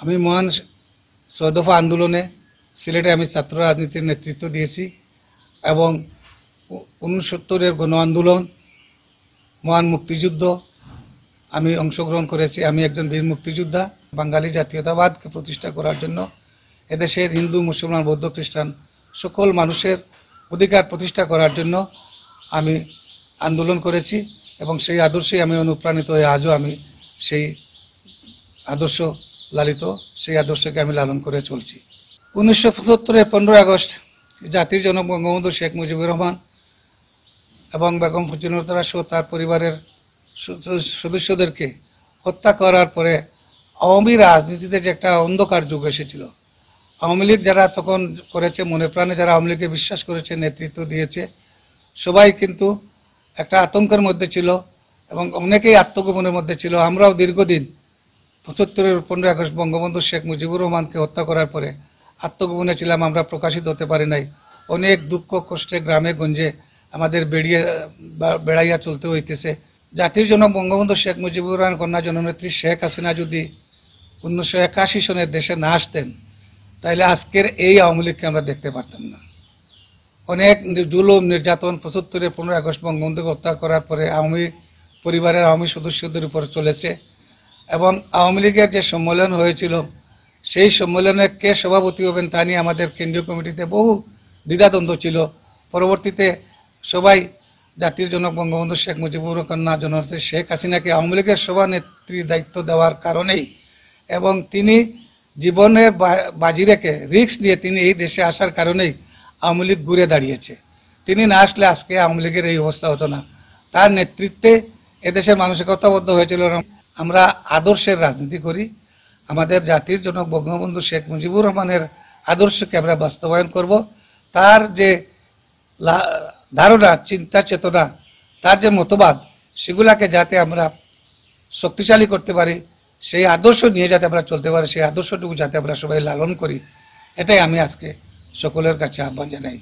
আমি মহান ৬ দফা আন্দোলনে সিলেটে আমি ছাত্র রাজনীতির নেতৃত্ব দিয়েছি এবং ৬৯-এর গণ আন্দোলন, মহান মুক্তিযুদ্ধ আমি অংশগ্রহণ করেছি। আমি একজন বীর মুক্তিযোদ্ধা। বাঙালি জাতীয়তাবাদকে প্রতিষ্ঠা করার জন্য এদেশের হিন্দু, মুসলমান, বৌদ্ধ, খ্রিস্টান সকল মানুষের অধিকার প্রতিষ্ঠা করার জন্য আমি আন্দোলন করেছি এবং সেই আদর্শে আমি অনুপ্রাণিত হয়ে আজও আমি সেই আদর্শ লালিত, সেই আদর্শকে আমি লালন করে চলছি। ১৯৭৫-এর ১৫ই আগস্ট জাতির জনক বঙ্গবন্ধু শেখ মুজিবুর রহমান এবং বেগম ফজিলাতুন্নেছা সহ তার পরিবারের সদস্যদেরকে হত্যা করার পরে আওয়ামী রাজনীতিতে যে একটা অন্ধকার যুগ এসেছিল। আওয়ামী লীগ যারা তখন করেছে, মনে প্রাণে যারা আওয়ামী লীগকে বিশ্বাস করেছে, নেতৃত্ব দিয়েছে, সবাই কিন্তু একটা আতঙ্কের মধ্যে ছিল এবং অনেকেই আত্মগোপনের মধ্যে ছিল। আমরাও দীর্ঘদিন ৭৫-এর ১৫ই আগস্ট বঙ্গবন্ধু শেখ মুজিবুর রহমানকে হত্যা করার পরে আত্মগোপনে ছিলাম, আমরা প্রকাশিত হতে পারি নাই। অনেক দুঃখ কষ্টে গ্রামে গঞ্জে আমাদের বেড়াইয়া চলতে হইতেছে। জাতির জনক বঙ্গবন্ধু শেখ মুজিবুর রহমান কন্যা জননেত্রী শেখ হাসিনা যদি ১৯৮১ সনে দেশে না আসতেন, তাহলে আজকের এই আওয়ামী লীগকে আমরা দেখতে পারতাম না। অনেক জুলুম নির্যাতন ৭৫-এর ১৫ই আগস্ট বঙ্গবন্ধুকে হত্যা করার পরে পরিবারের আওয়ামী সদস্যদের উপর চলেছে এবং আওয়ামী লীগের যে সম্মেলন হয়েছিল, সেই সম্মেলনে কে সভাপতি হবেন তা নিয়ে আমাদের কেন্দ্রীয় কমিটিতে বহু দ্বিধাদ্বন্দ্ব ছিল। পরবর্তীতে সবাই জাতির জনক বঙ্গবন্ধু শেখ মুজিবুর কন্যা জননেত্রী শেখ হাসিনাকে আওয়ামী লীগের সভানেত্রীর দায়িত্ব দেওয়ার কারণেই এবং তিনি জীবনের বাজি রেখে রিস্ক নিয়ে তিনি এই দেশে আসার কারণেই আওয়ামী লীগ ঘুরে দাঁড়িয়েছে। তিনি না আসলে আজকে আওয়ামী লীগের এই অবস্থা হতো না। তার নেতৃত্বে এদেশের মানসিকতাবদ্ধ হয়েছিল আমরা আদর্শের রাজনীতি করি, আমাদের জাতির জনক বঙ্গবন্ধু শেখ মুজিবুর রহমানের আদর্শকে আমরা বাস্তবায়ন করব। তার যে ধারণা, চিন্তা, চেতনা, তার যে মতবাদ, সেগুলাকে যাতে আমরা শক্তিশালী করতে পারি, সেই আদর্শ নিয়ে যাতে আমরা চলতে পারি, সেই আদর্শটুকু যাতে আমরা সবাই লালন করি, এটাই আমি আজকে সকলের কাছে আহ্বান জানাই।